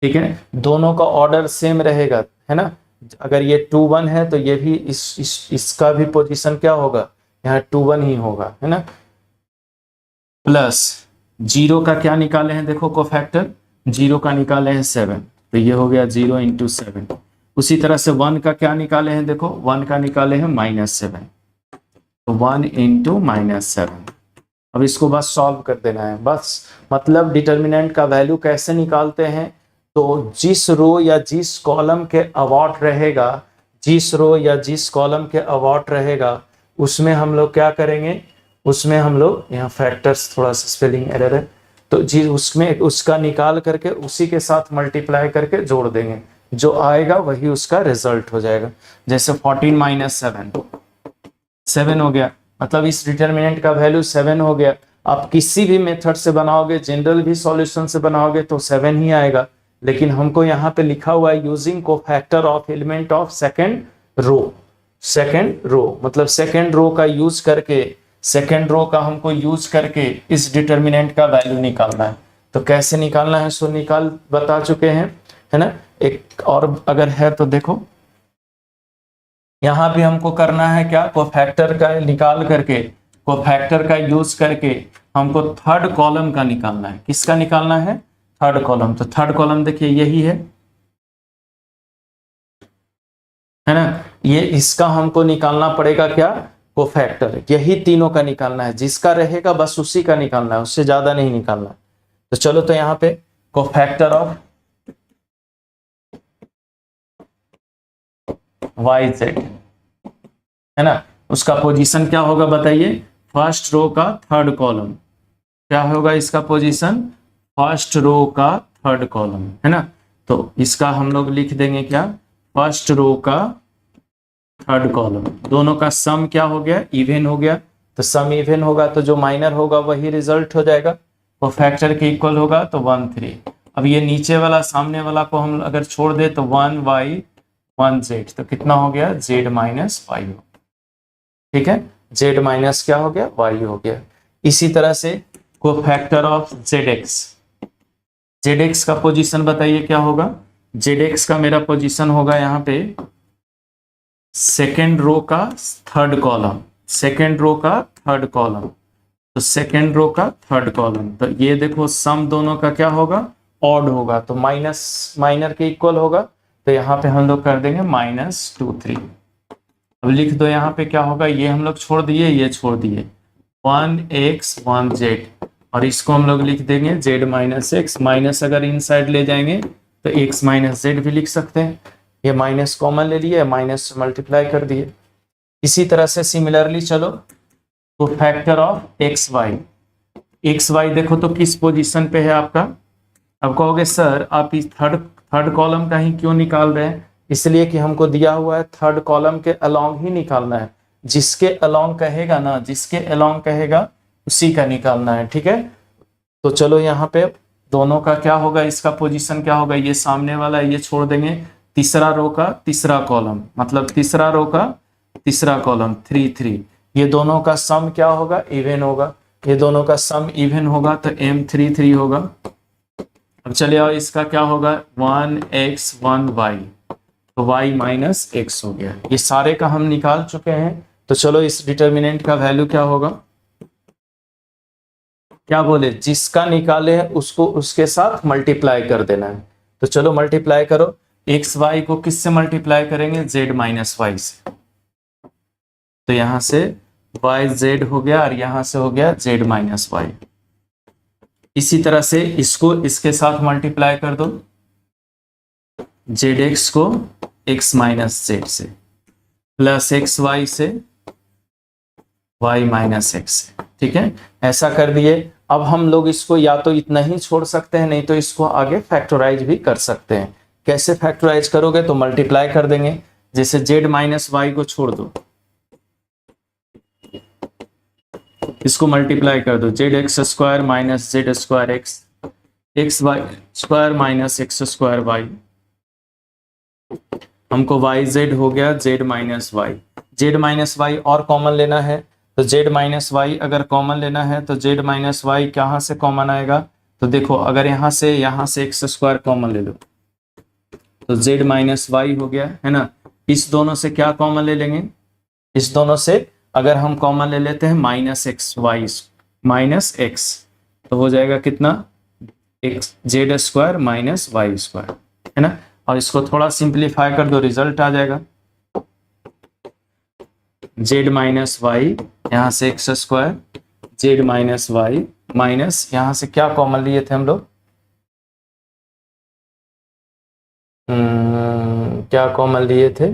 ठीक है। दोनों का ऑर्डर सेम रहेगा, है ना। अगर ये 2 1 है तो ये भी इसका भी पोजीशन क्या होगा? यहाँ 2 1 ही होगा, है ना। प्लस 0 का क्या निकाले हैं? देखो कोफैक्टर 0 का निकाले हैं 7, तो ये हो गया 0 × 7। उसी तरह से 1 का क्या निकाले हैं? देखो 1 का निकाले हैं -7, तो 1 × -7। अब इसको बस सॉल्व कर देना है बस। मतलब डिटर्मिनेंट का वैल्यू कैसे निकालते हैं? तो जिस रो या जिस कॉलम के अबाउट रहेगा, जिस रो या जिस कॉलम के अबाउट रहेगा, उसमें हम लोग क्या करेंगे? उसमें हम लोग, यहाँ फैक्टर्स थोड़ा सा स्पेलिंग एरर है, तो जी उसमें उसका निकाल करके उसी के साथ मल्टीप्लाई करके जोड़ देंगे, जो आएगा वही उसका रिजल्ट हो जाएगा। जैसे 14 - 7 7 हो गया, मतलब इस डिटर्मिनेंट का वैल्यू 7 हो गया। आप किसी भी मेथड से बनाओगे, जनरल भी सॉल्यूशन से बनाओगे तो 7 ही आएगा, लेकिन हमको यहाँ पे लिखा हुआ है using cofactor of element of second row. Second row मतलब सेकेंड रो का यूज करके, सेकेंड रो का हमको यूज करके इस डिटर्मिनेंट का वैल्यू निकालना है। तो कैसे निकालना है सो निकाल बता चुके हैं, है ना। एक और अगर है तो देखो, यहां भी हमको करना है क्या, कोफैक्टर का निकाल करके, कोफैक्टर का यूज करके हमको थर्ड कॉलम का निकालना है। किसका निकालना है, थर्ड कॉलम। तो थर्ड कॉलम देखिए यही है ना, ये इसका हमको निकालना पड़ेगा क्या, कोफैक्टर। यही तीनों का निकालना है, जिसका रहेगा बस उसी का निकालना है, उससे ज्यादा नहीं निकालना। तो चलो, तो यहां पे कोफैक्टर ऑफ वाई जेड है ना, उसका पोजीशन क्या होगा बताइए, फर्स्ट रो का थर्ड कॉलम। क्या होगा इसका पोजीशन, फर्स्ट रो का थर्ड कॉलम, है ना। तो इसका हम लोग लिख देंगे क्या, फर्स्ट रो का थर्ड कॉलम। दोनों का सम क्या हो गया, इवन हो गया। तो सम इवन होगा तो जो माइनर होगा वही रिजल्ट हो जाएगा, कोफैक्टर के इक्वल होगा तो 1 3। अब ये नीचे वाला सामने वाला को हम अगर छोड़ दे तो 1 y 1 z, तो कितना हो गया, z माइनस वाई हो, ठीक है, z माइनस क्या हो गया, y हो गया। इसी तरह से कोफैक्टर ऑफ zx, zx का पोजीशन बताइए क्या होगा, zx का मेरा पोजीशन होगा यहाँ पे सेकेंड रो का थर्ड कॉलम, सेकेंड रो का थर्ड कॉलम। तो सेकेंड रो का थर्ड कॉलम, तो ये देखो सम दोनों का क्या होगा, ऑड होगा, तो माइनस माइनर के इक्वल होगा। तो यहाँ पे हम लोग कर देंगे -2 3। अब लिख दो यहाँ पे क्या होगा, ये हम लोग छोड़ दिए, ये छोड़ दिए, 1x 1z, और इसको हम लोग लिख देंगे z माइनस एक्स। माइनस अगर इन साइड ले जाएंगे तो x माइनस जेड भी लिख सकते हैं। ये माइनस कॉमन ले लिए, माइनस मल्टीप्लाई कर दिए। इसी तरह से सिमिलरली चलो, तो factor of x y, x y देखो तो किस पोजीशन पे है आपका। अब कहोगे सर आप इस थर्ड कॉलम का ही क्यों निकाल रहे हैं, इसलिए कि हमको दिया हुआ है थर्ड कॉलम के अलोंग ही निकालना है। जिसके अलोंग कहेगा ना, जिसके अलोंग कहेगा उसी का निकालना है, ठीक है। तो चलो यहाँ पे दोनों का क्या होगा, इसका पोजीशन क्या होगा, ये सामने वाला ये छोड़ देंगे, तीसरा रो का तीसरा कॉलम, मतलब तीसरा रो का तीसरा कॉलम 3 3। ये दोनों का सम क्या होगा, इवन होगा। ये दोनों का सम इवन होगा तो m3 3 होगा। अब चलिए और इसका क्या होगा, 1x 1y, तो y माइनस एक्स हो गया। ये सारे का हम निकाल चुके हैं। तो चलो इस डिटर्मिनेंट का वैल्यू क्या होगा, क्या बोले, जिसका निकाले उसको उसके साथ मल्टीप्लाई कर देना है। तो चलो मल्टीप्लाई करो, एक्स वाई को किससे मल्टीप्लाई करेंगे, z माइनस वाई से। तो यहां से वाई जेड हो गया और यहां से हो गया z माइनस वाई। इसी तरह से इसको इसके साथ मल्टीप्लाई कर दो, जेड एक्स को x माइनस जेड से, प्लस एक्स वाई से y माइनस एक्स से, ठीक है। ऐसा कर दिए। अब हम लोग इसको या तो इतना ही छोड़ सकते हैं, नहीं तो इसको आगे फैक्टराइज भी कर सकते हैं। कैसे फैक्टराइज करोगे, तो मल्टीप्लाई कर देंगे। जैसे z माइनस वाई को छोड़ दो, इसको मल्टीप्लाई कर दो, z x square minus z square x, x y square minus x square y. हमको वाई जेड हो गया z minus y. Z minus y और कॉमन लेना है, तो जेड माइनस वाई अगर कॉमन लेना है तो जेड माइनस वाई कहाँ से कॉमन आएगा, तो देखो अगर यहाँ से एक्स स्क्वायर कॉमन ले लो तो जेड माइनस वाई हो गया, है ना। इस दोनों से क्या कॉमन ले लेंगे, इस दोनों से अगर हम कॉमन ले लेते हैं minus x y minus x, तो हो जाएगा कितना, x z square minus y square, है ना। और इसको थोड़ा सिंप्लीफाई कर दो, रिजल्ट आ जाएगा जेड माइनस वाई, यहाँ से x square z minus y minus, यहाँ से क्या कॉमन लिए थे हम लोग, क्या कॉमन लिए थे,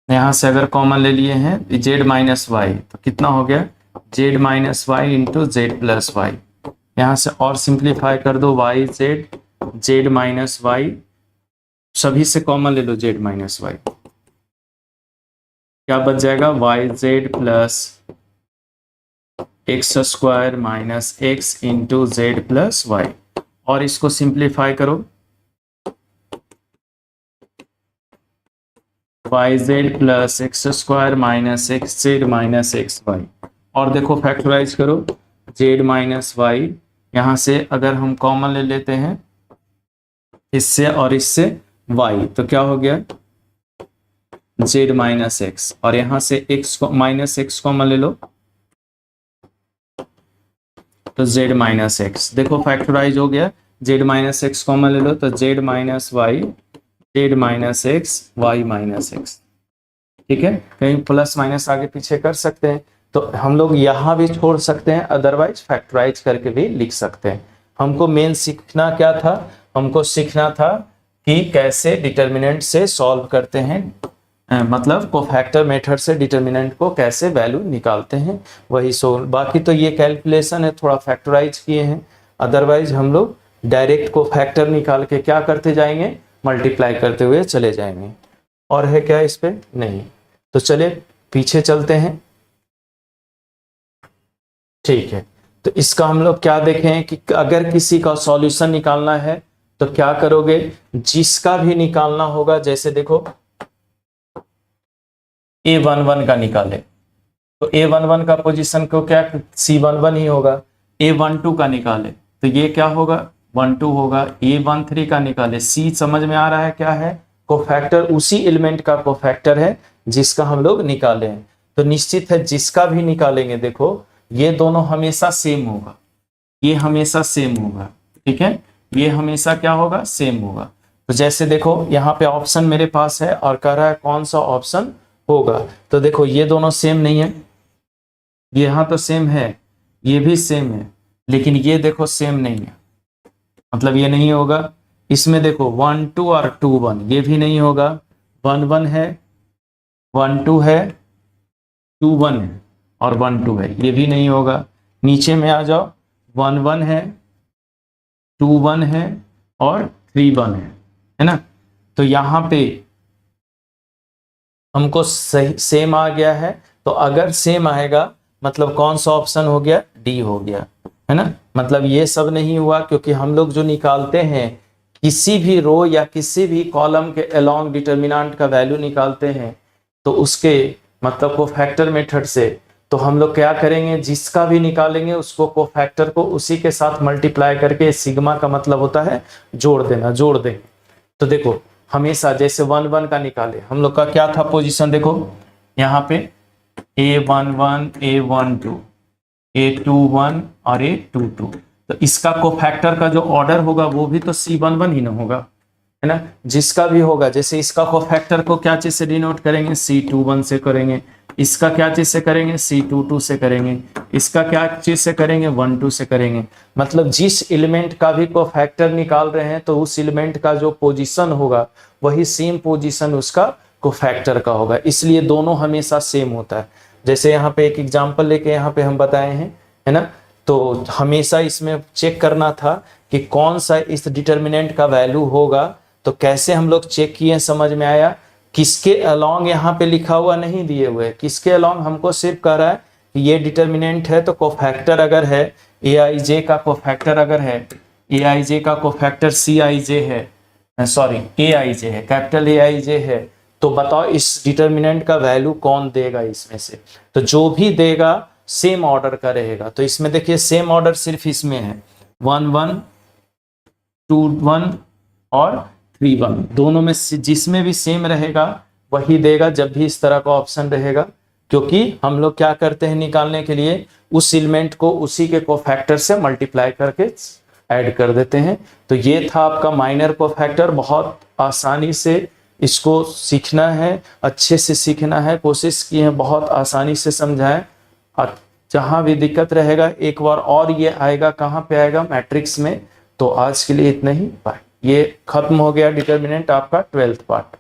यहाँ से अगर कॉमन ले लिए हैं जेड माइनस वाई तो कितना हो गया, z minus y into z plus y. यहाँ से और सिंप्लीफाई कर दो, y z z minus y, सभी से कॉमन ले लो जेड माइनस वाई, क्या बच जाएगा, y z plus x square minus x into z plus y. और इसको सिंप्लीफाई करो, y z plus x square minus x z minus x y. और देखो फैक्टराइज करो, जेड माइनस वाई, यहां से अगर हम कॉमन ले लेते हैं इससे और इससे वाई, तो क्या हो गया, जेड माइनस एक्स, और यहां से एक्स को माइनस एक्स कॉमन ले लो तो जेड माइनस एक्स। देखो फैक्टराइज हो गया, जेड माइनस एक्स कॉमन ले लो तो z minus y, z minus x, y minus x. ठीक है, कहीं प्लस माइनस आगे पीछे कर सकते हैं, तो हम लोग यहां भी छोड़ सकते हैं, अदरवाइज फैक्टराइज करके भी लिख सकते हैं। हमको मेन सीखना क्या था, हमको सीखना था कि कैसे डिटर्मिनेंट से सॉल्व करते हैं, मतलब कोफैक्टर मेथड से डिटर्मिनेंट को कैसे वैल्यू निकालते हैं, वही सोल्व। बाकी तो ये कैलकुलेशन है, थोड़ा फैक्टराइज किए हैं, अदरवाइज हम लोग डायरेक्ट कोफैक्टर निकाल के क्या करते जाएंगे, मल्टीप्लाई करते हुए चले जाएंगे। और है क्या इस पे, नहीं। तो चले पीछे चलते हैं। ठीक है, तो इसका हम लोग क्या देखें कि अगर किसी का सॉल्यूशन निकालना है तो क्या करोगे, जिसका भी निकालना होगा, जैसे देखो A11 का निकाले तो A11 का पोजीशन को क्या C11 ही होगा। A12 का निकाले तो ये क्या होगा, 12 होगा। A13 का निकाले, C समझ में आ रहा है क्या है, कोफैक्टर, उसी एलिमेंट का कोफैक्टर है जिसका हम लोग निकाले हैं। तो निश्चित है जिसका भी निकालेंगे, देखो ये दोनों हमेशा सेम होगा, ये हमेशा सेम होगा। ठीक है, ये हमेशा क्या होगा, सेम होगा। तो जैसे देखो यहाँ पे ऑप्शन मेरे पास है और कह रहा है कौन सा ऑप्शन होगा, तो देखो ये दोनों सेम नहीं है, यहाँ तो सेम है, ये भी सेम है, लेकिन ये देखो सेम नहीं है, मतलब ये नहीं होगा। इसमें देखो 1 2 और 2 1, ये भी नहीं होगा। 1 1 है, 1 2 है, 2 1 है और 1 2 है, ये भी नहीं होगा। नीचे में आ जाओ, 1 1 है, 2 1 है और 3 1 है ना। तो यहाँ पे हमको सही सेम आ गया है, तो अगर सेम आएगा मतलब कौन सा ऑप्शन हो गया, डी हो गया, है ना। मतलब ये सब नहीं हुआ, क्योंकि हम लोग जो निकालते हैं किसी भी रो या किसी भी कॉलम के अलोंग डिटर्मिनेंट का वैल्यू निकालते हैं, तो उसके मतलब कोफैक्टर मेथड से, तो हम लोग क्या करेंगे, जिसका भी निकालेंगे उसको कोफैक्टर को उसी के साथ मल्टीप्लाई करके, सिग्मा का मतलब होता है जोड़ देना, जोड़ देंगे। तो देखो हमेशा जैसे 1 1 का निकाले, हम लोग का क्या था पोजीशन, देखो यहाँ पे A11 A12 A21 और A22, तो इसका कोफैक्टर का जो ऑर्डर होगा वो भी तो C11 ही ना होगा, है ना। जिसका भी होगा, जैसे इसका कोफैक्टर को क्या चीज से डिनोट करेंगे, C21 से करेंगे, इसका क्या चीज से करेंगे, C22 से करेंगे, इसका क्या चीज से करेंगे, 1 2 से करेंगे। मतलब जिस एलिमेंट का भी कोफैक्टर निकाल रहे हैं तो उस एलिमेंट का जो पोजीशन होगा वही सेम पोजीशन उसका कोफैक्टर का होगा, इसलिए दोनों हमेशा सेम होता है। जैसे यहाँ पे एक एग्जांपल लेके यहाँ पे हम बताए हैं, है ना। तो हमेशा इसमें चेक करना था कि कौन सा इस डिटर्मिनेंट का वैल्यू होगा, तो कैसे हम लोग चेक किए, समझ में आया। किसके अलोंग यहाँ पे लिखा हुआ नहीं दिए हुए, किसके अलोंग हमको सिर्फ कह रहा है कि ये डिटर्मिनेंट है, तो कोफैक्टर अगर है Aij का कोफैक्टर अगर है, Aij का कोफैक्टर Cij है, सॉरी Aij है, कैपिटल Aij है, तो बताओ इस डिटर्मिनेंट का वैल्यू कौन देगा इसमें से। तो जो भी देगा सेम ऑर्डर का रहेगा। तो इसमें देखिए सेम ऑर्डर सिर्फ इसमें है, 1 1 2 1 और 3 1, दोनों में जिसमें भी सेम रहेगा वही देगा जब भी इस तरह का ऑप्शन रहेगा। क्योंकि हम लोग क्या करते हैं निकालने के लिए, उस एलिमेंट को उसी के कोफैक्टर से मल्टीप्लाई करके ऐड कर देते हैं। तो ये था आपका माइनर कोफैक्टर, बहुत आसानी से इसको सीखना है, अच्छे से सीखना है, कोशिश की है बहुत आसानी से समझाएं। और जहां भी दिक्कत रहेगा एक बार और ये आएगा, कहाँ पे आएगा, मैट्रिक्स में। तो आज के लिए इतना ही, बाय। ये खत्म हो गया डिटर्मिनेंट आपका 12th पार्ट।